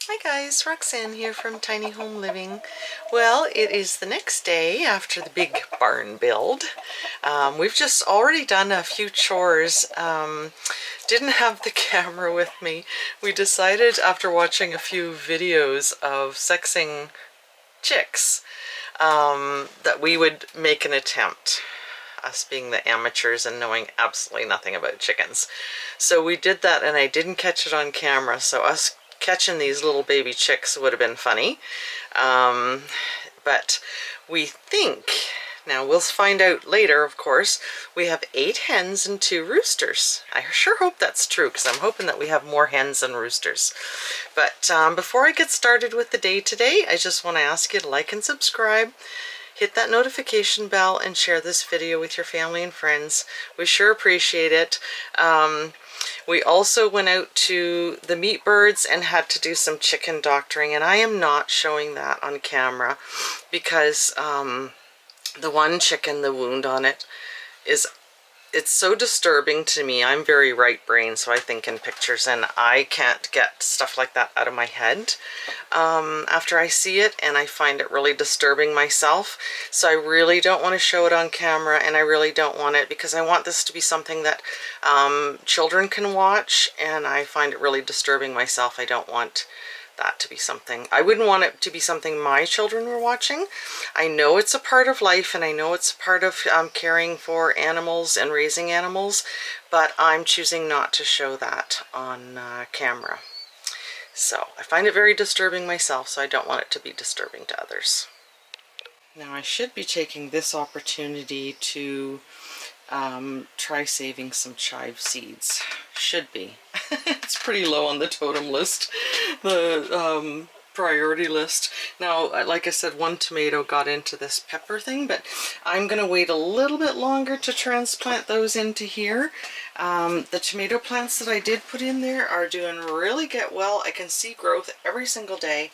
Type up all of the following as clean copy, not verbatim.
Hi guys, Roxanne here from Tiny Home Living. Well, it is the next day after the big barn build. We've just already done a few chores. Didn't have the camera with me. We decided after watching a few videos of sexing chicks that we would make an attempt, us being the amateurs and knowing absolutely nothing about chickens. So we did that, and I didn't catch it on camera, so us catching these little baby chicks would have been funny. But we think, now we'll find out later, of course, we have 8 hens and 2 roosters. I sure hope that's true, because I'm hoping that we have more hens than roosters. But before I get started with the day today, I just want to ask you to like and subscribe. Hit that notification bell and share this video with your family and friends. We sure appreciate it. We also went out to the meat birds and had to do some chicken doctoring, and I am not showing that on camera because the one chicken, the wound on it, it's so disturbing to me. I'm very right brain, so I think in pictures, and I can't get stuff like that out of my head after I see it, and I find it really disturbing myself. So I really don't want to show it on camera, and I really don't want it because I want this to be something that children can watch, and I find it really disturbing myself. I don't want that to be something, I wouldn't want it to be something my children were watching. I know it's a part of life, and I know it's a part of caring for animals and raising animals, but I'm choosing not to show that on camera. So I find it very disturbing myself, so I don't want it to be disturbing to others. Now I should be taking this opportunity to try saving some chive seeds. Should be. It's pretty low on the totem list, the priority list. Now, like I said, one tomato got into this pepper thing, but I'm going to wait a little bit longer to transplant those into here. The tomato plants that I did put in there are doing really well. I can see growth every single day.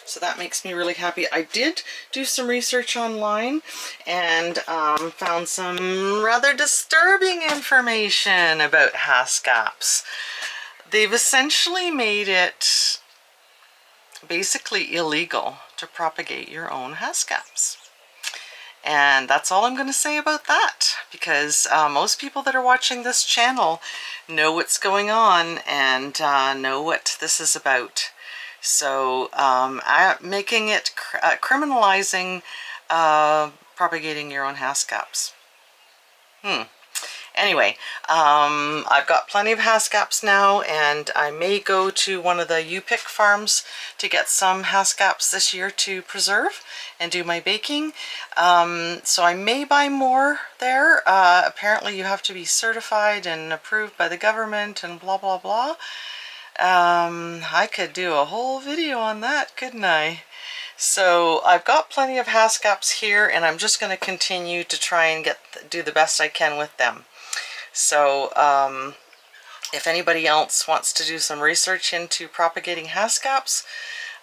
So that makes me really happy. I did do some research online and found some rather disturbing information about haskaps. They've essentially made it basically illegal to propagate your own haskaps. And that's all I'm going to say about that, because most people that are watching this channel know what's going on and know what this is about. So making it criminalizing propagating your own haskaps. Anyway, I've got plenty of haskaps now, and I may go to one of the U-Pick farms to get some haskaps this year to preserve and do my baking. So I may buy more there. Apparently you have to be certified and approved by the government and blah blah blah. I could do a whole video on that, couldn't I? So I've got plenty of haskaps here, and I'm just going to continue to try and do the best I can with them. So if anybody else wants to do some research into propagating haskaps,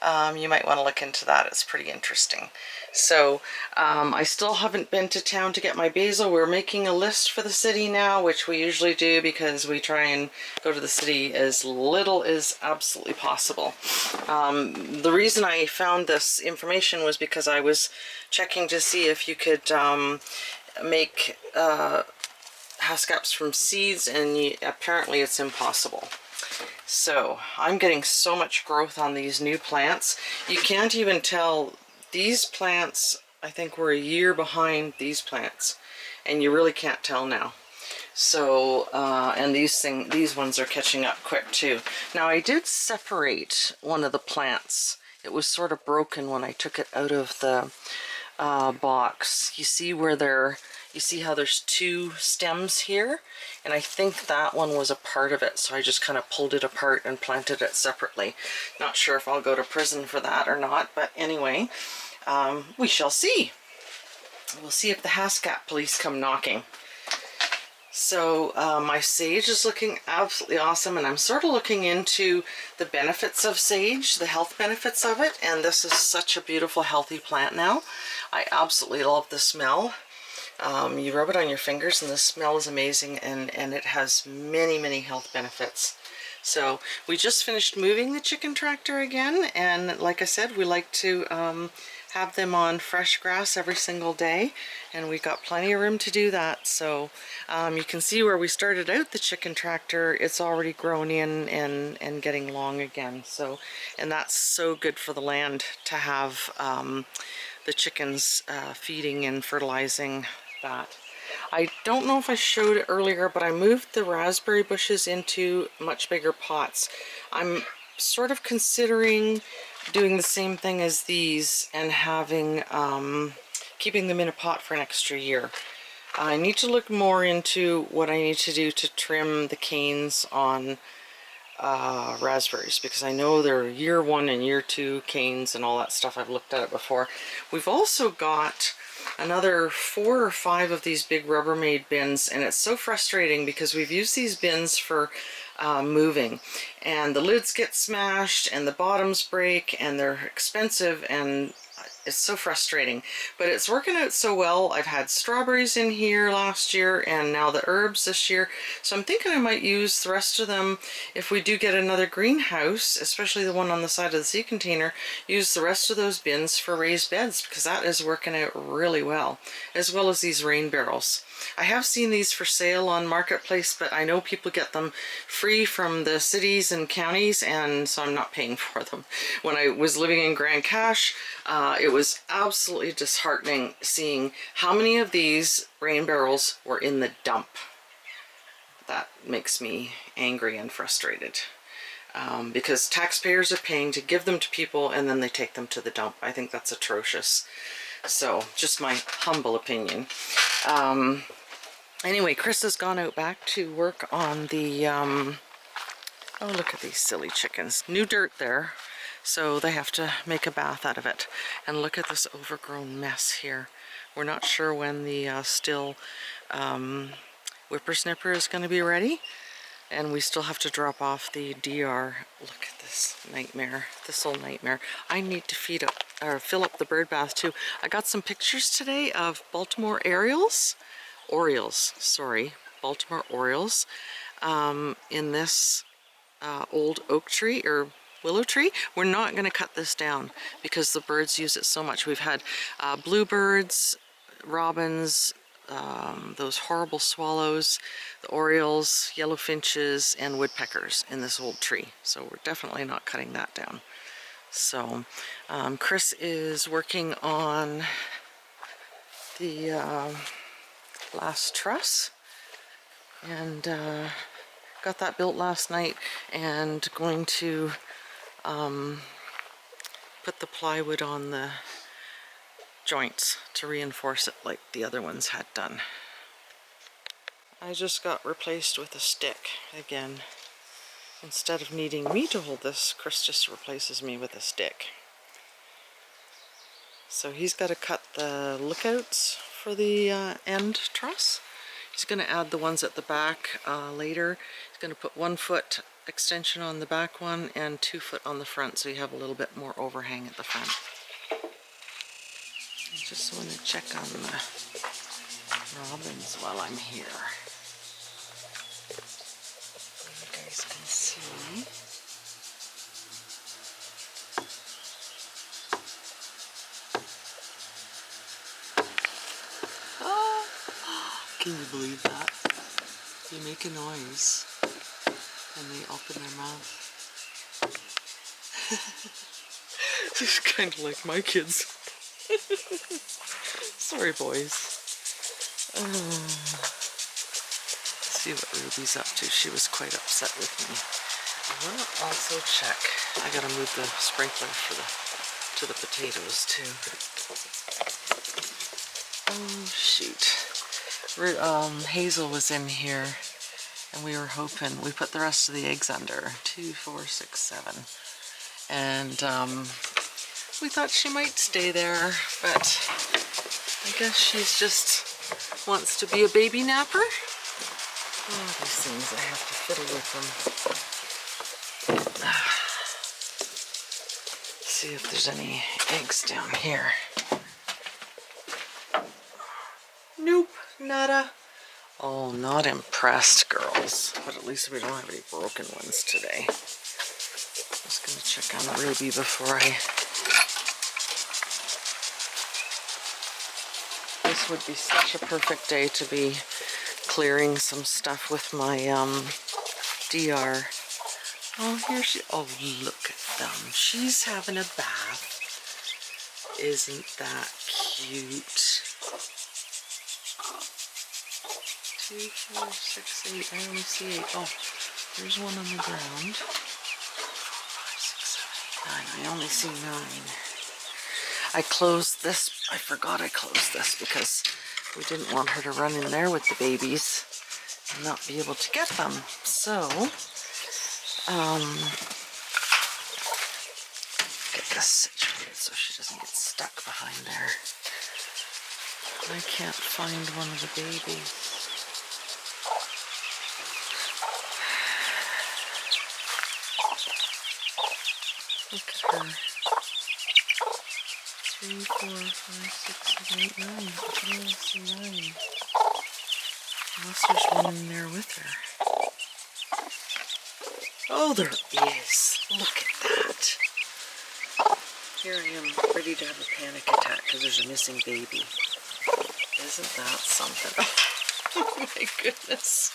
you might want to look into that. It's pretty interesting. So I still haven't been to town to get my basil. We're making a list for the city now, which we usually do because we try and go to the city as little as absolutely possible. The reason I found this information was because I was checking to see if you could make haskaps from seeds, and apparently it's impossible. So I'm getting so much growth on these new plants. You can't even tell. These plants, I think, were a year behind these plants, and you really can't tell now. So and these ones are catching up quick too. Now I did separate one of the plants. It was sort of broken when I took it out of the box. You see where you see how there's 2 stems here, and I think that one was a part of it, so I just kind of pulled it apart and planted it separately. Not sure if I'll go to prison for that or not, but anyway, we shall see. We'll see if the haskap police come knocking. So my sage is looking absolutely awesome, and I'm sort of looking into the benefits of sage, the health benefits of it, and this is such a beautiful healthy plant now. I absolutely love the smell. You rub it on your fingers and the smell is amazing, and it has many health benefits. So we just finished moving the chicken tractor again, and like I said, we like to have them on fresh grass every single day, and we got plenty of room to do that. So you can see where we started out the chicken tractor, it's already grown in and getting long again. So, and that's so good for the land to have the chickens feeding and fertilizing that. I don't know if I showed it earlier, but I moved the raspberry bushes into much bigger pots. I'm sort of considering doing the same thing as these and having keeping them in a pot for an extra year. I need to look more into what I need to do to trim the canes on raspberries, because I know there are year 1 and year 2 canes and all that stuff. I've looked at it before. We've also got another 4 or 5 of these big Rubbermaid bins, and it's so frustrating because we've used these bins for moving, and the lids get smashed and the bottoms break and they're expensive, and it's so frustrating, but it's working out so well. I've had strawberries in here last year and now the herbs this year, so I'm thinking I might use the rest of them if we do get another greenhouse, especially the one on the side of the sea container, use the rest of those bins for raised beds, because that is working out really well, as well as these rain barrels. I have seen these for sale on Marketplace, but I know people get them free from the cities and counties, and so I'm not paying for them. When I was living in Grand Cache, it was absolutely disheartening seeing how many of these rain barrels were in the dump. That makes me angry and frustrated. Because taxpayers are paying to give them to people and then they take them to the dump. I think that's atrocious. So, just my humble opinion. Anyway, Chris has gone out back to work on the, oh, look at these silly chickens. New dirt there, so they have to make a bath out of it. And look at this overgrown mess here. We're not sure when the still whippersnapper is going to be ready. And we still have to drop off the DR. Look at this nightmare, this old nightmare. I need to feed up, or fill up the bird bath too. I got some pictures today of Baltimore Orioles, Baltimore Orioles, in this old oak tree, or willow tree. We're not going to cut this down because the birds use it so much. We've had bluebirds, robins, those horrible swallows, the orioles, yellow finches, and woodpeckers in this old tree. So we're definitely not cutting that down. So Chris is working on the last truss, and got that built last night, and going to put the plywood on the joints to reinforce it like the other ones had done. I just got replaced with a stick again. Instead of needing me to hold this, Chris just replaces me with a stick. So he's got to cut the lookouts for the end truss. He's going to add the ones at the back later. He's going to put 1 foot extension on the back one and 2 foot on the front, so you have a little bit more overhang at the front. I just want to check on the robins while I'm here. You guys can see. Oh, can you believe that? They make a noise and they open their mouth. It's kind of like my kids. Sorry, boys. See what Ruby's up to. She was quite upset with me. I want to also check. I gotta move the sprinkler for to the potatoes too. Oh shoot. Hazel was in here, and we were hoping. We put the rest of the eggs under. 2, 4, 6, 7, and we thought she might stay there, but I guess she's just wants to be a baby napper. Oh, these things, I have to fiddle with them. See if there's any eggs down here. Nope, nada. Oh, not impressed, girls. But at least we don't have any broken ones today. Just gonna check on Ruby before I... This would be such a perfect day to be clearing some stuff with my DR. Oh, here she... Oh, look at them. She's having a bath. Isn't that cute? 2, 4, 6, 8. I only see 8. Oh, there's one on the ground. 5, 6, 7, 8, 9. I only see 9. I closed this. I forgot I closed this because we didn't want her to run in there with the babies and not be able to get them. So, get this situated so she doesn't get stuck behind there. I can't find one of the babies. Look at her. 3, 4, 5, 6, 7, 8, 9. I can only see 9. Unless there's one in there with her. Oh, there is. Look at that. Here I am, ready to have a panic attack because there's a missing baby. Isn't that something? Oh my goodness.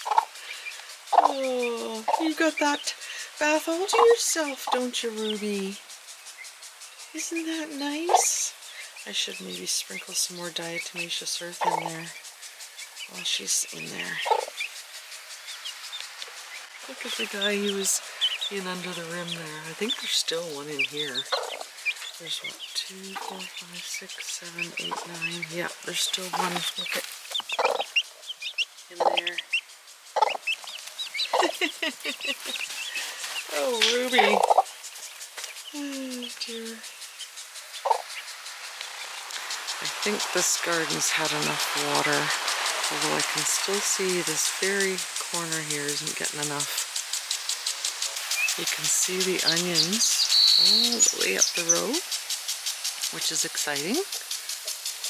Oh, you got that bath all to yourself, don't you, Ruby? Isn't that nice? I should maybe sprinkle some more diatomaceous earth in there while she's in there. Look at the guy who was in under the rim there. I think there's still one in here. There's what, 2, 4, 5, 6, 7, 8, 9. Yeah, there's still one. Look at in there. Oh, Ruby. Oh, dear. I think this garden's had enough water, although I can still see this very corner here isn't getting enough. You can see the onions all the way up the row, which is exciting.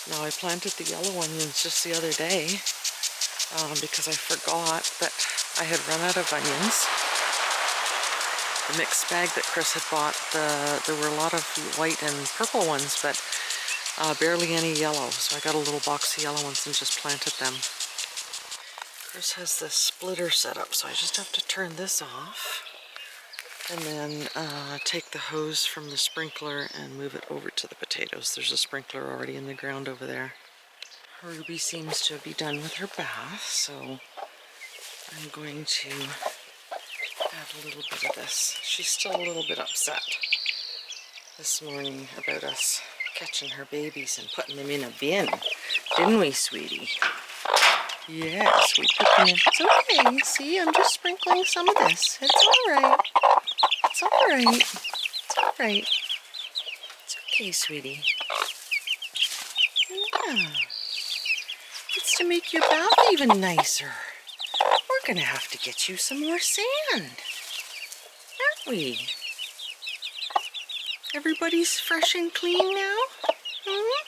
Now I planted the yellow onions just the other day because I forgot that I had run out of onions. The mixed bag that Chris had bought, there were a lot of white and purple ones, but barely any yellow, so I got a little box of yellow ones and just planted them. Chris has this splitter set up, so I just have to turn this off and then take the hose from the sprinkler and move it over to the potatoes. There's a sprinkler already in the ground over there. Ruby seems to be done with her bath, so I'm going to add a little bit of this. She's still a little bit upset this morning about us catching her babies and putting them in a bin. Didn't we, sweetie? Yes, we put them in. It's okay. See, I'm just sprinkling some of this. It's all right. It's all right. It's all right. It's okay, sweetie. Yeah. It's to make your bath even nicer. We're going to have to get you some more sand. Aren't we? Everybody's fresh and clean now? Hmm?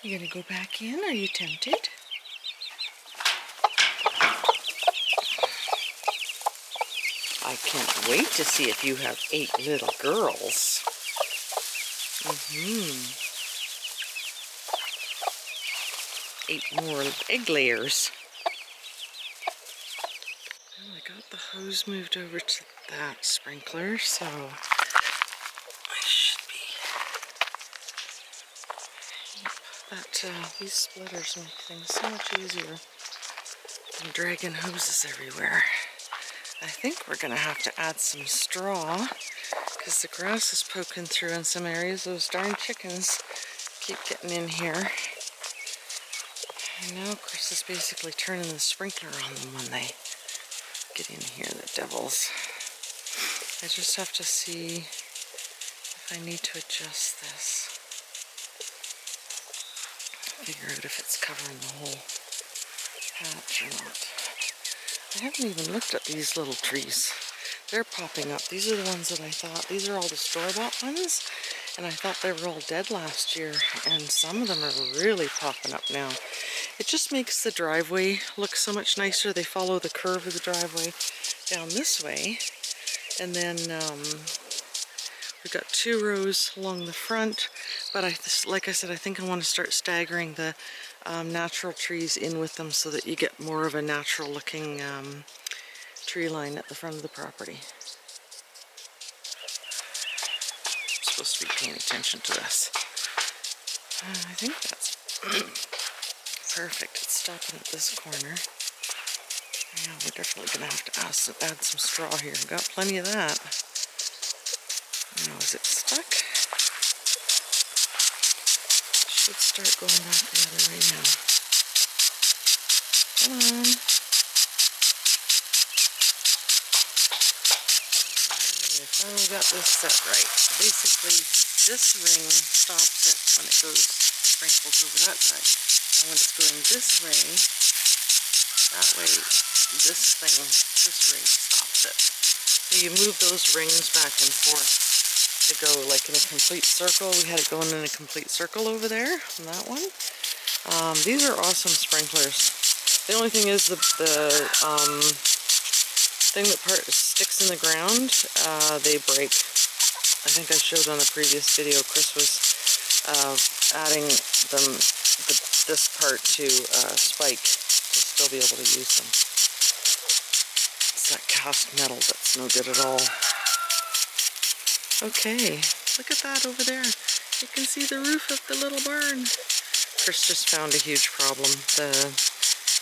You going to go back in? Are you tempted? I can't wait to see if you have 8 little girls. 8 more egg layers. Well, I got the hose moved over to that sprinkler, so I should be. Yep, these splitters make things so much easier than dragging hoses everywhere. I think we're going to have to add some straw because the grass is poking through in some areas. Those darn chickens keep getting in here. And now Chris is basically turning the sprinkler on them when they get in here, the devils. I just have to see if I need to adjust this. Figure out if it's covering the whole patch or not. I haven't even looked at these little trees. They're popping up. These are the ones that I thought, these are all the store-bought ones, And I thought they were all dead last year, and some of them are really popping up now. It just makes the driveway look so much nicer. They follow the curve of the driveway down this way. And then we've got 2 rows along the front. But like I said, I think I want to start staggering the natural trees in with them so that you get more of a natural looking tree line at the front of the property. I'm supposed to be paying attention to this. I think that's perfect. It's stopping at this corner. Yeah, we're definitely going to have to add some straw here. Got plenty of that. Now, is it stuck? It should start going back the other way now. Come on. I finally got this set right. Basically, this ring stops it when it goes, sprinkles over that side. And when it's going this way, that way, this ring stops it. So you move those rings back and forth to go like in a complete circle. We had it going in a complete circle over there on that one. These are awesome sprinklers. The only thing is the thing that sticks in the ground, they break. I think I showed on a previous video, Chris was adding this part to spike to still be able to use them. It's that cast metal that's no good at all. Okay, look at that over there. You can see the roof of the little barn. Chris just found a huge problem. The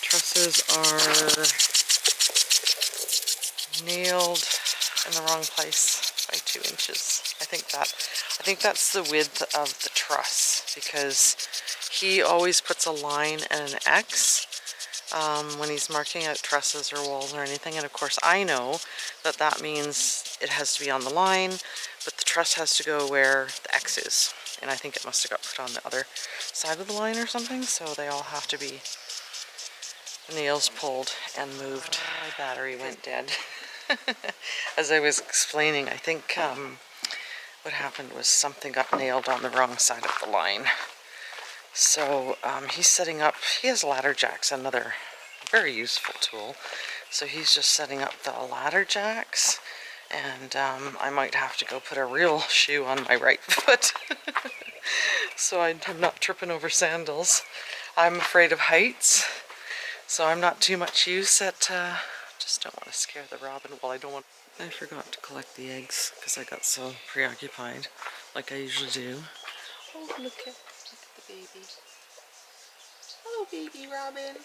trusses are nailed in the wrong place by 2 inches. I think that's the width of the truss, because he always puts a line and an X when he's marking out trusses or walls or anything. And of course I know that that means it has to be on the line, but the truss has to go where the X is. And I think it must have got put on the other side of the line or something, so they all have to be nails pulled and moved. My battery went dead. As I was explaining, I think what happened was something got nailed on the wrong side of the line. So he's setting up, he has ladder jacks, another very useful tool. So he's just setting up the ladder jacks, and I might have to go put a real shoe on my right foot so I'm not tripping over sandals. I'm afraid of heights, so I'm not too much use at, just don't want to scare the robin. Well, I don't want, I forgot to collect the eggs because I got so preoccupied, like I usually do. Oh, look at the baby. Oh, baby robin.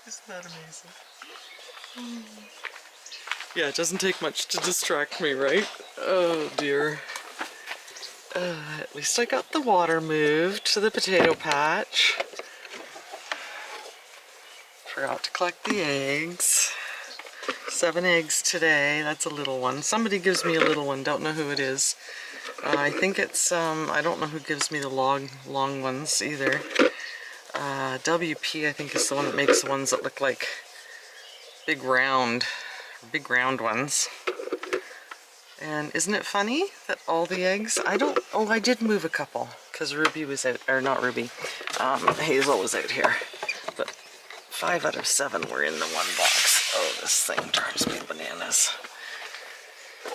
Isn't that amazing? Yeah, it doesn't take much to distract me, right? Oh dear. At least I got the water moved to the potato patch. Forgot to collect the eggs. 7 eggs today. That's a little one. Somebody gives me a little one. Don't know who it is. I think it's, I don't know who gives me the long ones either. WP, I think, is the one that makes the ones that look like big round ones. And isn't it funny that all the eggs, oh, I did move a couple because Ruby was out, or not Ruby, Hazel was out here. But 5 out of 7 were in the one box. Oh, this thing drives me bananas.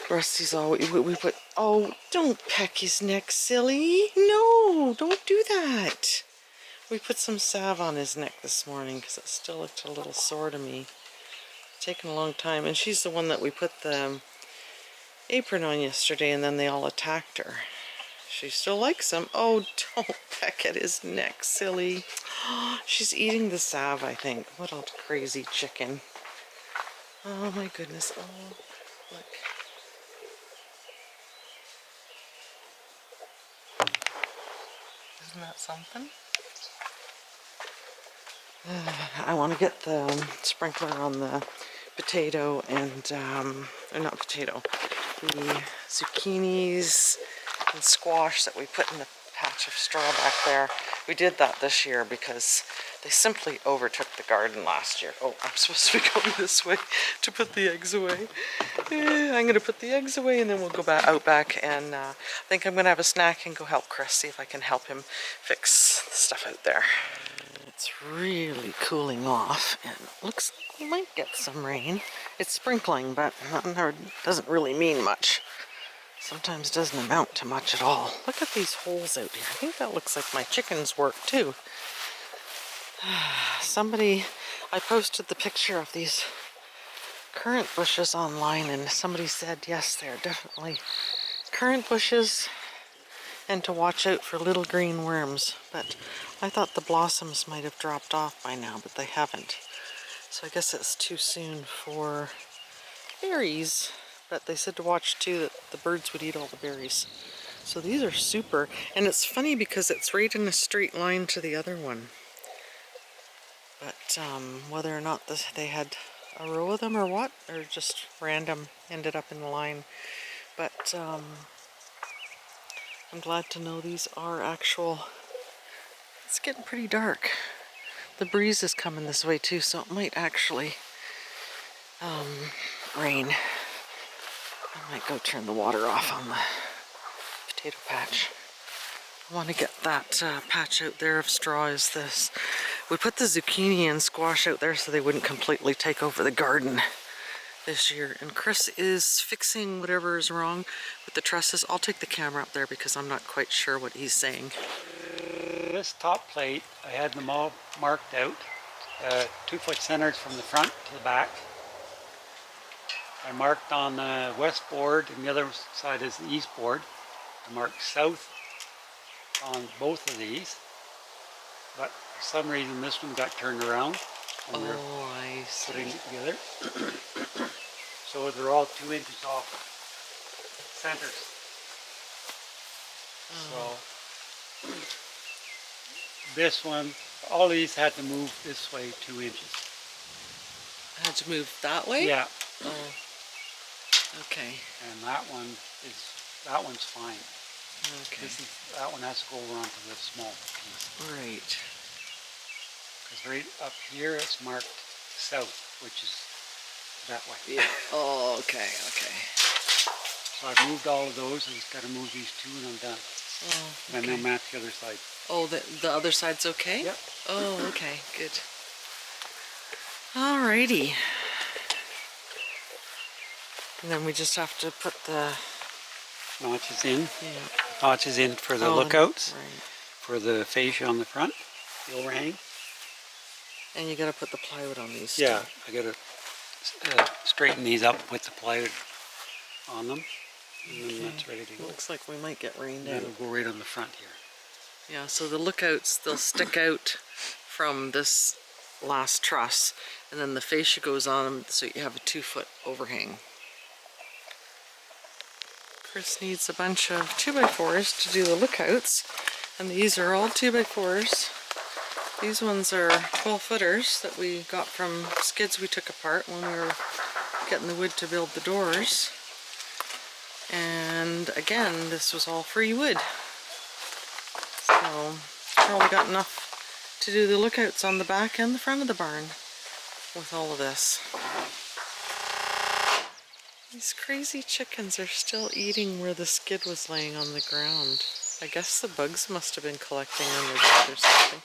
Rusty's always, we put, oh, don't peck his neck, silly. No, don't do that. We put some salve on his neck this morning because it still looked a little sore to me. It's taken a long time. And she's the one that we put the apron on yesterday, and then they all attacked her. She still likes him. Oh, don't peck at his neck, silly. She's eating the salve, I think. What a crazy chicken. Oh my goodness. Oh, look. Isn't that something? I want to get the sprinkler on the potato and, or not potato, the zucchinis and squash that we put in the patch of straw back there. We did that this year because they simply overtook the garden last year. Oh, I'm supposed to be going this way to put the eggs away. I'm going to put the eggs away and then we'll go back out back, and I think I'm going to have a snack and go help Chris, see if I can help him fix the stuff out there. It's really cooling off and it looks like we might get some rain. It's sprinkling, but it doesn't really mean much. Sometimes doesn't amount to much at all. Look at these holes out here. I think that looks like my chickens' work too. I posted the picture of these currant bushes online and somebody said, yes, they're definitely currant bushes and to watch out for little green worms. But I thought the blossoms might have dropped off by now, but they haven't. So I guess it's too soon for berries. But they said to watch too that the birds would eat all the berries. So these are super, and it's funny because it's right in a straight line to the other one. But whether or not they had a row of them or what, or just random ended up in the line. But I'm glad to know these are actual. It's getting pretty dark. The breeze is coming this way too, so it might actually rain. I might go turn the water off on the potato patch. I want to get that patch out there of straw is this. We put the zucchini and squash out there so they wouldn't completely take over the garden this year. And Chris is fixing whatever is wrong with the trusses. I'll take the camera up there because I'm not quite sure what he's saying. This top plate, I had them all marked out. 2-foot centers from the front to the back. I marked on the west board and the other side is the east board. I marked south on both of these, but for some reason this one got turned around when we were putting it together. So they're all 2 inches off centers. So this one, all these had to move this way 2 inches. Had to move that way? Yeah. Oh. Okay. And that one's fine. Okay. That one has to go over onto the small piece. Right. Because right up here it's marked south, which is that way. Yeah. Oh, okay, okay. So I've moved all of those. I just got to move these 2 and I'm done. Oh, okay. And then match the other side. Oh, the other side's okay? Yep. Oh, okay, good. Alrighty. And then we just have to put the notches in. Yeah. Notches in for the lookouts. Right. For the fascia on the front, the overhang. And you gotta put the plywood on these Yeah, too. I gotta straighten these up with the plywood on them. And then that's ready to go. Looks like we might get rained out. It'll go right on the front here. Yeah, so the lookouts, they'll stick out from this last truss, and then the fascia goes on them, so you have a 2-foot overhang. Chris needs a bunch of 2x4s to do the lookouts, and these are all 2x4s. These ones are 12-footers that we got from skids we took apart when we were getting the wood to build the doors. And again, this was all free wood. So, probably got enough to do the lookouts on the back and the front of the barn with all of this. These crazy chickens are still eating where the skid was laying on the ground. I guess the bugs must have been collecting underneath or something.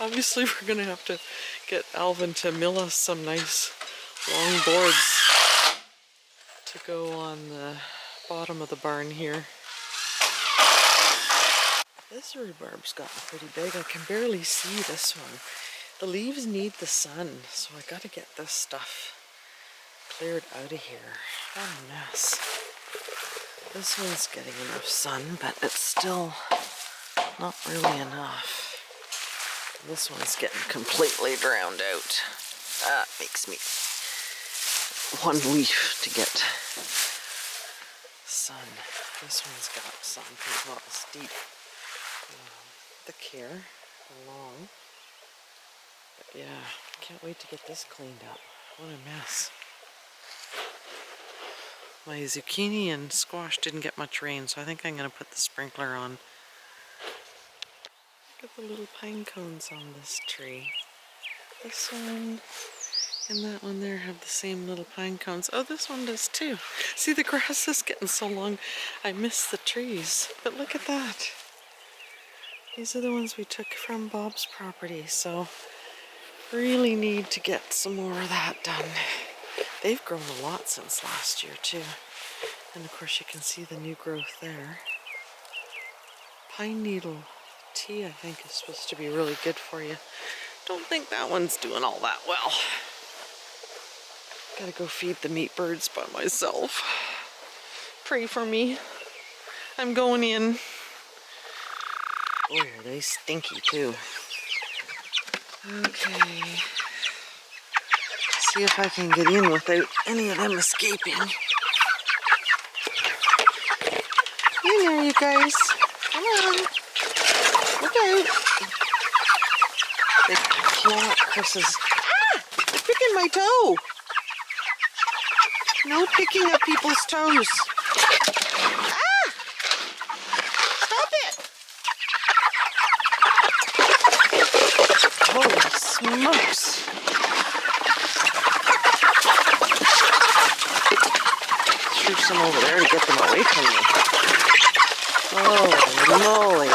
Obviously we're going to have to get Alvin to mill us some nice long boards to go on the bottom of the barn here. This rhubarb's gotten pretty big. I can barely see this one. The leaves need the sun, so I gotta get this stuff cleared out of here. What a mess. This one's getting enough sun, but it's still not really enough. This one's getting completely drowned out. That makes me one leaf to get sun. This one's got sun, it's not steep. Thick here, long. But yeah, can't wait to get this cleaned up. What a mess. My zucchini and squash didn't get much rain, so I think I'm going to put the sprinkler on. Look at the little pine cones on this tree. This one and that one there have the same little pine cones. Oh, this one does too. See, the grass is getting so long, I miss the trees. But look at that. These are the ones we took from Bob's property, so really need to get some more of that done. They've grown a lot since last year too. And of course you can see the new growth there. Pine needle tea, I think, is supposed to be really good for you. Don't think that one's doing all that well. Gotta go feed the meat birds by myself. Pray for me. I'm going in. Oh, they stinky too. Okay. See if I can get in without any of them escaping. In there, you guys. Come on. Look out. They claw at Chris's. Ah! They're picking my toe. No picking at people's toes. Ah! Stop it. Holy smokes. Shoot some over there to get them away from me. Holy moly.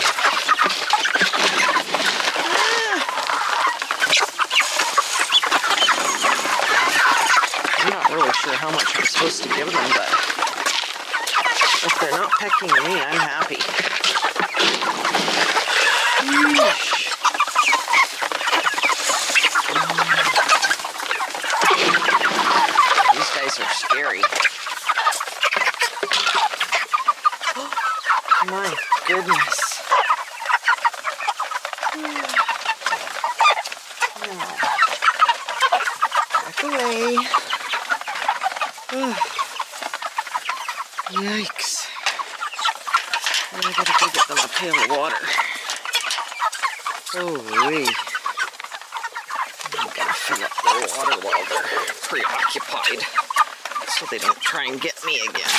I'm not really sure how much I'm supposed to give them, but if they're not pecking me, I'm happy. Yeesh. These guys are scary. My goodness. Back away. Yikes. Now I gotta go get them a pail of water. Holy. I'm gonna fill up their water while they're preoccupied so they don't try and get me again.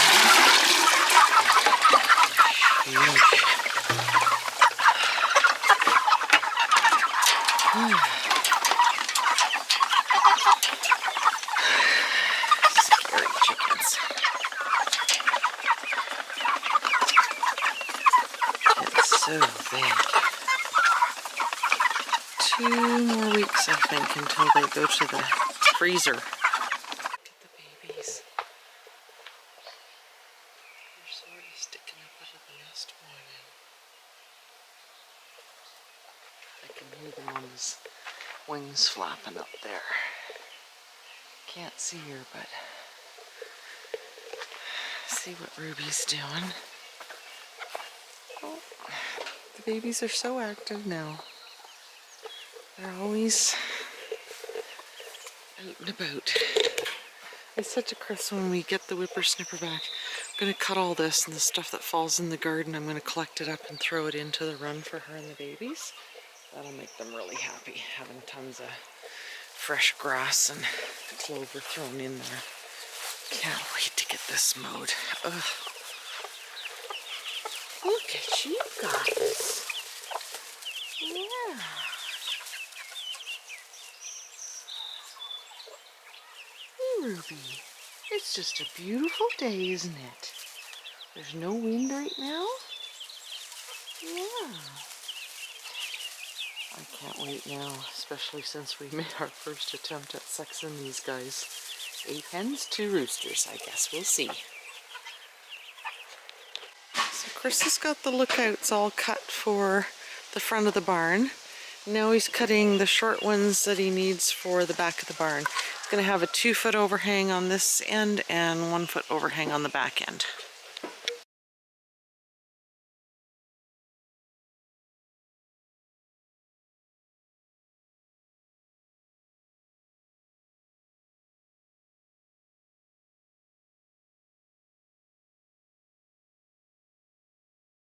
Scary chickens. It's so big. 2 more weeks, I think, until they go to the freezer. Look at the babies. They're sort of sticking up out of the nest morning. I can hear them on his wings flapping up there. Can't see her, but see what Ruby's doing. Oh, the babies are so active now. They're always out and about. I said to Chris when we get the whippersnapper back, I'm going to cut all this and the stuff that falls in the garden, I'm going to collect it up and throw it into the run for her and the babies. That'll make them really happy, having tons of fresh grass and clover thrown in there. Can't wait to get this mowed. Ugh. Look at you guys. Yeah. Hey, Ruby. It's just a beautiful day, isn't it? There's no wind right now. Yeah. I can't wait now, especially since we made our first attempt at sexing these guys. 8 hens, 2 roosters. I guess we'll see. So Chris has got the lookouts all cut for the front of the barn. Now he's cutting the short ones that he needs for the back of the barn. He's going to have a 2-foot overhang on this end and 1-foot overhang on the back end.